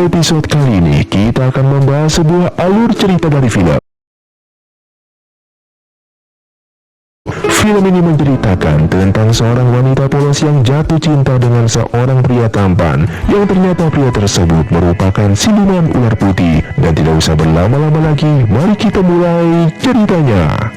Episode kali ini kita akan membahas sebuah alur cerita dari film. Film ini menceritakan tentang seorang wanita polos yang jatuh cinta dengan seorang pria tampan, yang ternyata pria tersebut merupakan siluman ular putih. Dan tidak usah berlama-lama lagi, mari kita mulai ceritanya.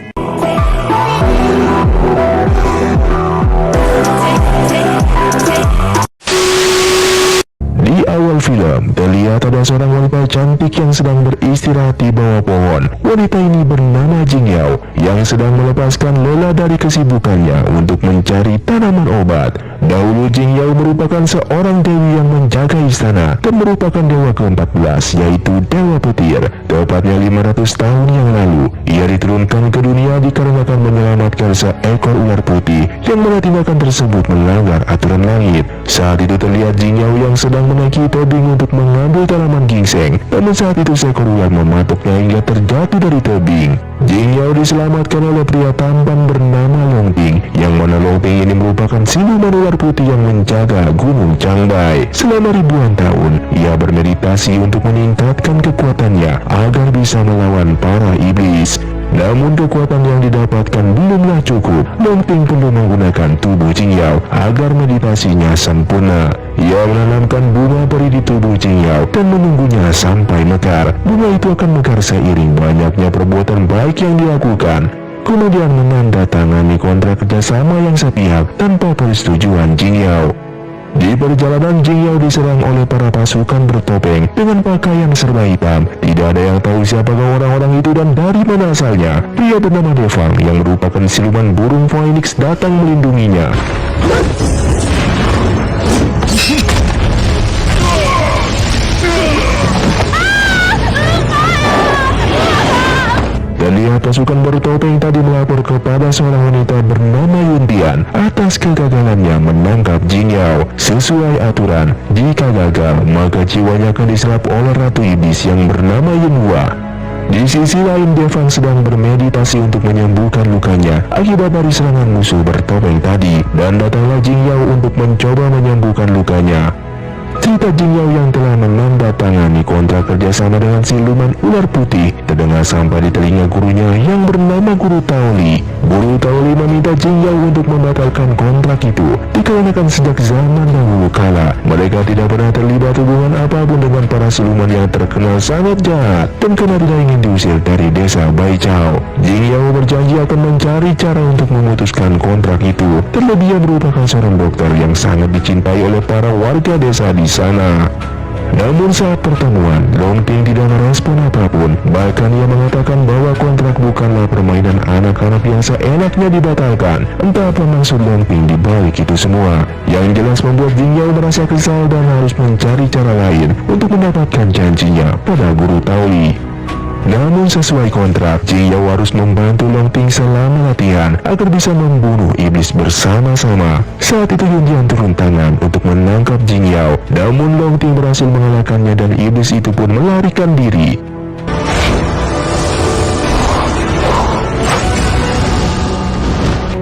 Di awal film, terlihat ada seorang wanita cantik yang sedang beristirahat di bawah pohon. Wanita ini bernama Jing Yao, yang sedang melepaskan lelah dari kesibukannya untuk mencari tanaman obat. Dahulu Jing Yao merupakan seorang dewi yang menjaga istana, dan merupakan dewa ke-14, yaitu Dewa Petir. Tepatnya 500 tahun yang lalu, ia diturunkan ke dunia dikarenakan menyelamatkan seekor ular putih, yang mana tindakan tersebut melanggar aturan langit. Saat itu terlihat Jing Yao yang sedang menaiki tebing untuk mengambil tanaman ginseng, namun saat itu seekor ular mematuknya hingga terjatuh dari tebing. Jing Yao diselamatkan oleh pria tampan bernama Long Ting, yang mana Long Ting ini merupakan siluman ular putih yang menjaga Gunung Changbai. Selama ribuan tahun, ia bermeditasi untuk meningkatkan kekuatannya agar bisa melawan para iblis. Namun kekuatan yang didapatkan belumlah cukup. Long Ting perlu menggunakan tubuh Jing Yao agar meditasinya sempurna. Ia menanamkan bunga peri di tubuh Jing Yao dan menunggunya sampai mekar. Bunga itu akan mekar seiring banyaknya perbuatan baik yang dilakukan. Kemudian menandatangani kontrak kerjasama yang sepihak tanpa persetujuan Jing Yao. Di perjalanan, Jing Yao diserang oleh para pasukan bertopeng dengan pakaian serba hitam. Tidak ada yang tahu siapakah orang-orang itu dan dari mana asalnya. Pria bernama Devang yang merupakan siluman burung Phoenix datang melindunginya. Terlihat pasukan bertopeng tadi melapor kepada seorang wanita bernama Yuntian atas kegagalannya menangkap Jing Yao. Sesuai aturan, jika gagal, maka jiwanya akan diserap oleh Ratu Iblis yang bernama Yunhua. Di sisi lain, Devang sedang bermeditasi untuk menyembuhkan lukanya akibat dari serangan musuh bertopeng tadi, dan datanglah Jing Yao untuk mencoba menyembuhkan lukanya. Cerita Jing Yao yang telah menandatangani kontrak kerjasama dengan siluman ular putih terdengar sampai di telinga gurunya yang bernama Guru Taoli. Guru Taoli meminta Jing Yao untuk membatalkan kontrak itu dikarenakan sejak zaman dahulu kala mereka tidak pernah terlibat hubungan apapun dengan para siluman yang terkenal sangat jahat, dan karena tidak ingin diusir dari desa Baichao, Jing Yao berjanji akan mencari cara untuk memutuskan kontrak itu. Terlebih ia merupakan seorang dokter yang sangat dicintai oleh para warga desa di sana. Namun saat pertemuan, Long Ting tidak merespon apapun. Bahkan ia mengatakan bahwa kontrak bukanlah permainan anak-anak yang seenaknya dibatalkan. Entah apa maksud Long Ting di balik itu semua. Yang jelas membuat Jing Yao merasa kesal dan harus mencari cara lain untuk mendapatkan janjinya pada Guru Taoli. Namun sesuai kontrak, Jing Yao harus membantu Long Ting selama latihan agar bisa membunuh iblis bersama-sama. Saat itu Yuntian turun tangan untuk menangkap Jing Yao, namun Long Ting berhasil mengalahkannya dan iblis itu pun melarikan diri.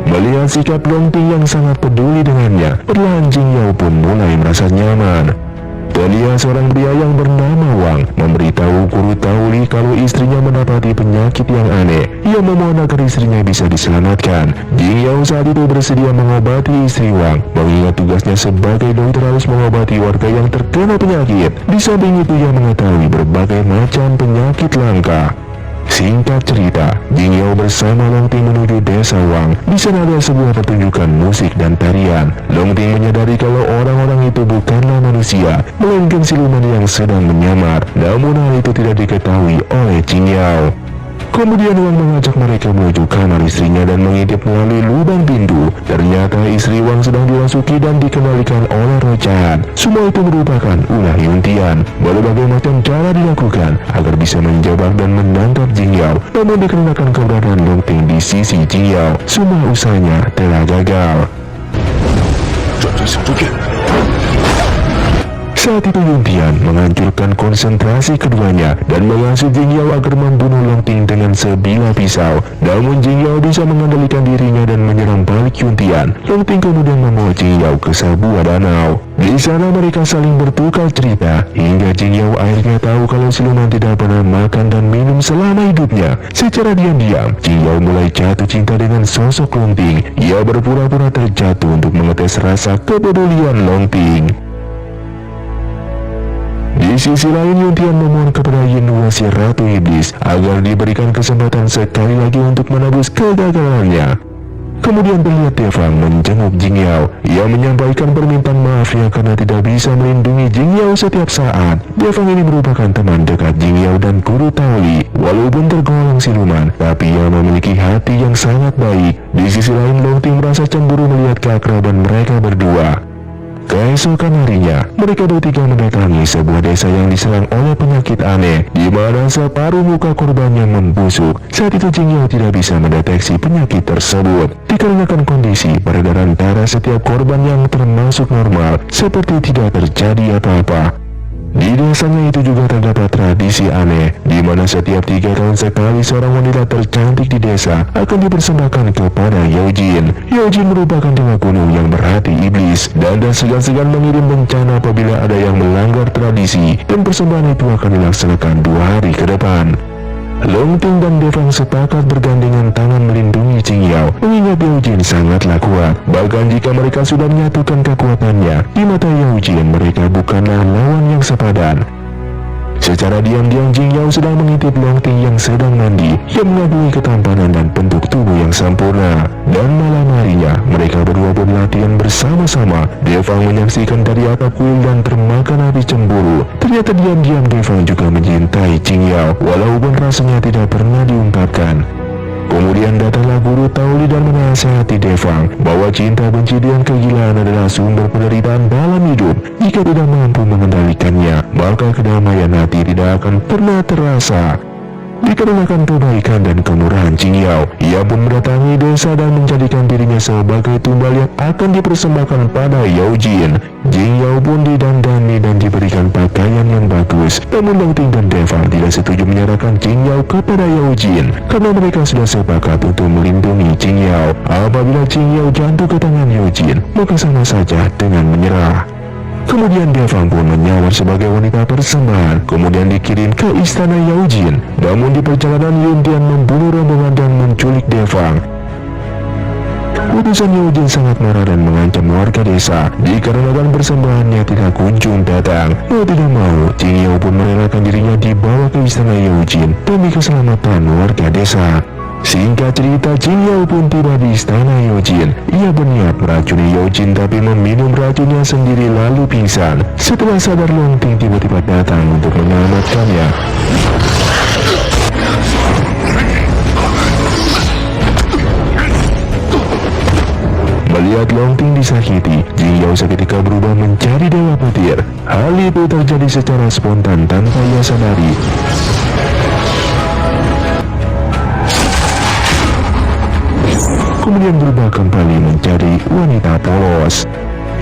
Melihat sikap Long Ting yang sangat peduli dengannya, perlahan Jing Yao pun mulai merasa nyaman. Terlihat seorang pria yang bernama Wang memberitahu Guru Taoli kalau istrinya mendapati penyakit yang aneh. Ia memohon agar istrinya bisa diselamatkan. Jing Yao saat itu bersedia mengobati istri Wang, mengingat tugasnya sebagai dokter harus mengobati warga yang terkena penyakit. Di samping itu ia mengetahui berbagai macam penyakit langka. Singkat cerita, Jing Yao bersama Long Ting menuju desa Wang. Di sana ada sebuah pertunjukan musik dan tarian. Long Ting menyadari kalau orang-orang itu bukanlah manusia, melainkan siluman yang sedang menyamar. Namun hal itu tidak diketahui oleh Jing Yao. Kemudian Wang mengajak mereka menuju kamar istrinya dan mengintip melalui lubang pintu. Ternyata istri Wang sedang dirasuki dan dikendalikan oleh roh jahat. Semua itu merupakan ulah Yuntian. Berbagai macam cara dilakukan agar bisa menjebak dan menangkap Jing Yao. Namun dikarenakan keberadaan Long Ting di sisi Jing Yao, semua usahanya telah gagal. Saat itu Yuntian menghancurkan konsentrasi keduanya dan mengasuh Jing Yao agar membunuh Long Ting dengan sebilah pisau. Namun Jing Yao bisa mengendalikan dirinya dan menyerang balik Yuntian. Long Ting kemudian membawa Jing Yao ke sebuah danau. Di sana mereka saling bertukar cerita, hingga Jing Yao akhirnya tahu kalau siluman tidak pernah makan dan minum selama hidupnya. Secara diam-diam, Jing Yao mulai jatuh cinta dengan sosok Long Ting. Ia berpura-pura terjatuh untuk mengetes rasa kepedulian Long Ting. Di sisi lain, Yuntian memohon kepada Yin Hua si Ratu Iblis agar diberikan kesempatan sekali lagi untuk menebus kegagalannya. Kemudian terlihat Devang menjenguk Jing Yao. Ia menyampaikan permintaan maafnya karena tidak bisa melindungi Jing Yao setiap saat. Devang ini merupakan teman dekat Jing Yao dan guru Taoli. Walaupun tergolong siluman, tapi ia memiliki hati yang sangat baik. Di sisi lain, Long Ting merasa cemburu melihat keakraban mereka berdua. Keesokan harinya, mereka bertiga mendatangi sebuah desa yang diserang oleh penyakit aneh, di mana separuh muka korbannya membusuk. Saat itu Jing Yao tidak bisa mendeteksi penyakit tersebut, dikarenakan kondisi peredaran darah setiap korban yang termasuk normal, seperti tidak terjadi apa-apa. Di desanya itu juga terdapat tradisi aneh, di mana setiap 3 tahun sekali seorang wanita tercantik di desa akan dipersembahkan kepada Yao Jin. Yao Jin merupakan dewa gunung yang berhati iblis, dan segan-segan mengirim bencana apabila ada yang melanggar tradisi, dan persembahan itu akan dilaksanakan 2 hari ke depan. Long Ting dan Devang sepakat bergandengan tangan melindungi Jing Yao, mengingat Yao Jin sangatlah kuat. Bahkan jika mereka sudah menyatukan kekuatannya, di mata Yao Jin mereka bukanlah lawan yang sepadan. Secara diam-diam Jing Yao sedang mengintip Long Ting yang sedang mandi. Ia mengagumi ketampanan dan bentuk tubuh yang sempurna. Dan malam harinya, mereka berdua berlatihan bersama-sama. Devang menyaksikan dari atap kuil dan termakan api cemburu. Ternyata diam-diam Devang juga mencintai Jing Yao, walaupun rasanya tidak pernah diungkapkan. Kemudian datanglah guru Taoli dan menasihati Devang bahwa cinta benci dan kegilaan adalah sumber penderitaan dalam hidup. Jika tidak mampu mengendalikannya, maka kedamaian hati tidak akan pernah terasa. Dikarenakan kebaikan dan kemurahan Jing Yao, ia pun mendatangi desa dan menjadikan dirinya sebagai tumbal yang akan dipersembahkan pada Yao Jin. Jing Yao pun didandani dan diberikan pakaian yang bagus. Namun Long Ting dan Devang tidak setuju menyerahkan Jing Yao kepada Yao Jin, karena mereka sudah sepakat untuk melindungi Jing Yao. Apabila Jing Yao jatuh ke tangan Yao Jin, maka sama saja dengan menyerah. Kemudian Devang pun menyamar sebagai wanita persembahan, kemudian dikirim ke istana Yao Jin. Namun di perjalanan Yuntian membunuh rombongan dan menculik Devang. Utusan Yao Jin sangat marah dan mengancam warga desa dikarenakan persembahannya tidak kunjung datang. Mau tidak mau, Jing Yao pun merelakan dirinya dibawa ke istana Yao Jin demi keselamatan warga desa. Singkat cerita, Jing Yao pun tiba di istana Yao Jin. Ia berniat meracuni Yao Jin tapi meminum racunnya sendiri lalu pingsan. Setelah sadar, Long Ting tiba-tiba datang untuk menyelamatkannya. Melihat Long Ting disakiti, Jing Yao seketika berubah menjadi dewa petir. Hal itu terjadi secara spontan tanpa ia sadari. Kemudian berubah kembali menjadi wanita polos.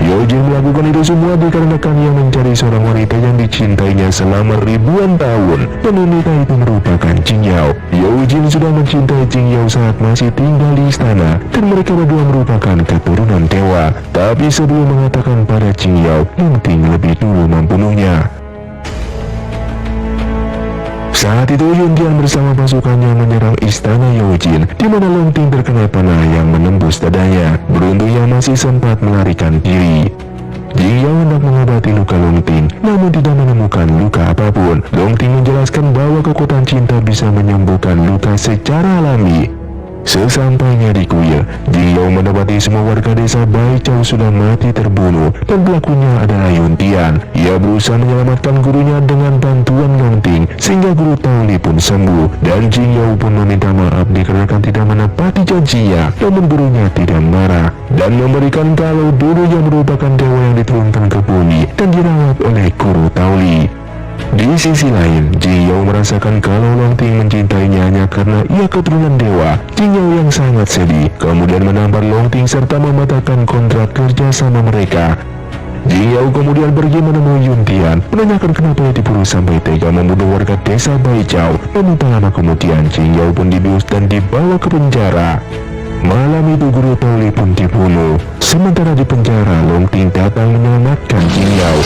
Yao Jin melakukan itu semua dikarenakan ia mencari seorang wanita yang dicintainya selama ribuan tahun. Wanita itu merupakan Jing Yao. Yao Jin sudah mencintai Jing Yao saat masih tinggal di istana, dan mereka berdua merupakan keturunan dewa. Tapi sebelum mengatakan pada Jing Yao, Long Ting lebih dulu membunuhnya. Saat itu Yuntian bersama pasukannya menyerang istana Yao Jin, di mana Long Ting terkena panah yang menembus dadanya. Beruntungnya masih sempat melarikan diri. Jing Yao hendak mengobati luka Long Ting, namun tidak menemukan luka apapun. Long Ting menjelaskan bahwa kekuatan cinta bisa menyembuhkan luka secara alami. Sesampainya di kuil, Jing Yao mendapati semua warga desa Bai Chao sudah mati terbunuh, dan pelakunya adalah Yuntian. Ia berusaha menyelamatkan gurunya dengan bantuan Long Ting, sehingga guru Taoli pun sembuh, dan Jing Yao pun meminta maaf dikarenakan tidak menepati janjinya. Namun gurunya tidak marah, dan memberikan kalau dulu yang merupakan dewa yang diturunkan ke bumi dan dirawat oleh guru Taoli. Di sisi lain, Jing Yao merasakan kalau Long Ting mencintainya hanya karena ia keturunan dewa. Jing Yao yang sangat sedih, kemudian menampar Long Ting serta membatalkan kontrak kerja sama mereka. Jing Yao kemudian pergi menemui Yuntian, menanyakan kenapa ia diburu sampai tega membunuh warga desa Bai Chao. Namun tak lama kemudian, Jing Yao pun dibius dan dibawa ke penjara. Malam itu Guru Toli pun dibunuh. Sementara di penjara, Long Ting datang menyelamatkan Jin Yao.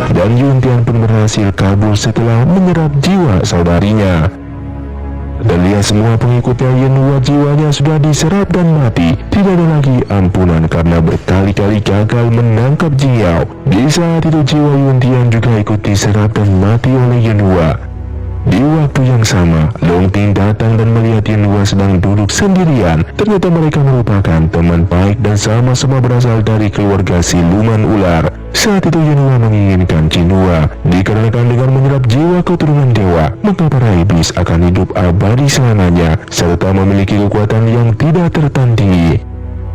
Dan Yuntian pun berhasil kabur setelah menyerap jiwa saudarinya. Dan lihat semua pengikutnya Yenhua jiwanya sudah diserap dan mati. Tidak ada lagi ampunan karena berkali-kali gagal menangkap Jin Yao. Di saat itu jiwa Yuntian juga ikut diserap dan mati oleh Yenhua. Di waktu yang sama, Long Ting datang dan melihat Yenhua sedang duduk sendirian. Ternyata mereka merupakan teman baik dan sama-sama berasal dari keluarga siluman ular. Saat itu Yenhua menginginkan Jinhua, dikarenakan dengan menyerap jiwa keturunan dewa, maka para iblis akan hidup abadi selamanya, serta memiliki kekuatan yang tidak tertandingi.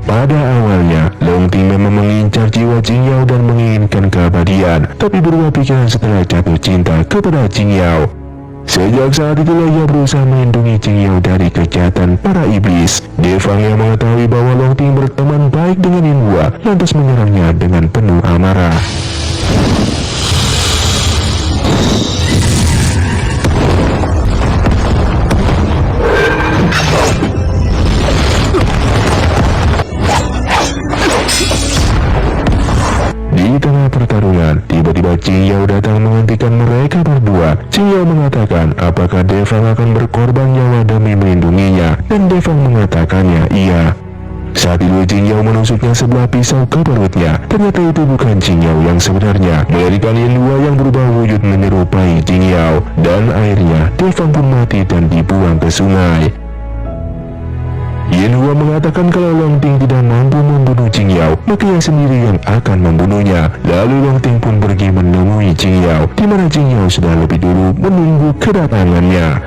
Pada awalnya, Long Ting memang mengincar jiwa Jin Yao dan menginginkan keabadian, tapi berubah pikiran setelah jatuh cinta kepada Jin Yao. Sejak saat itulah ia berusaha melindungi Jin Yao dari kejahatan para iblis. Devang yang mengetahui bahwa Long Ting berteman baik dengan Yenhua, lantas menyerangnya dengan penuh amarah. Di tengah pertarungan, tiba-tiba Jin Yao datang menghentikan mereka berdua. Jin Yao mengatakan apakah Devang akan berkorban nyawa demi melindunginya, dan Devang mengatakannya iya. Saat itu Jin Yao menusuknya sebelah pisau ke perutnya. Ternyata itu bukan Jin Yao yang sebenarnya, melainkan Yenhua yang berubah wujud menyerupai Jin Yao. Dan akhirnya Devang pun mati dan dibuang ke sungai. Yenhua mengatakan kalau Long Ting tidak mampu membunuh Jin Yao, maka ia sendiri yang akan membunuhnya. Lalu Long Ting pun pergi menemui Jin Yao, di mana Jin Yao sudah lebih dulu menunggu kedatangannya.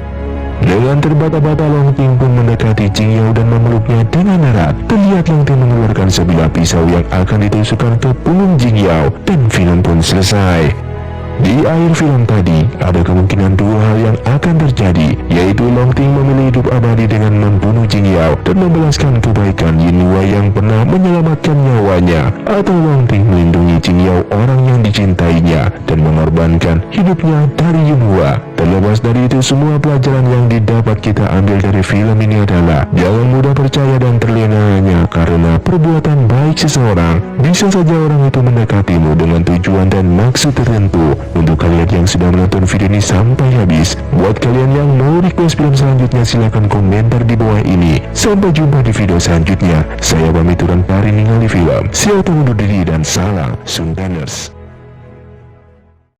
Dengan terbata-bata Long Ting pun mendekati Jin Yao dan memeluknya dengan erat. Terlihat Long Ting mengeluarkan sebilah pisau yang akan ditusukkan ke punggung Jin Yao, dan film pun selesai. Di akhir film tadi, ada kemungkinan dua hal yang akan terjadi, yaitu Long Ting memilih hidup abadi dengan membunuh Jin Yao dan membalaskan kebaikan Yenhua yang pernah menyelamatkan nyawanya, atau Long Ting melindungi Jin Yao, orang yang dicintainya, dan mengorbankan hidupnya dari Yenhua. Terlepas dari itu, semua pelajaran yang didapat kita ambil dari film ini adalah jangan mudah percaya dan terlena hanya karena perbuatan baik seseorang. Bisa saja orang itu mendekatimu dengan tujuan dan maksud tertentu. Untuk kalian yang sudah menonton video ini sampai habis, buat kalian yang mau request film selanjutnya silahkan komentar di bawah ini. Sampai jumpa di video selanjutnya. Saya pamit undur diri, film. Siap undur diri dan salam Sundaners.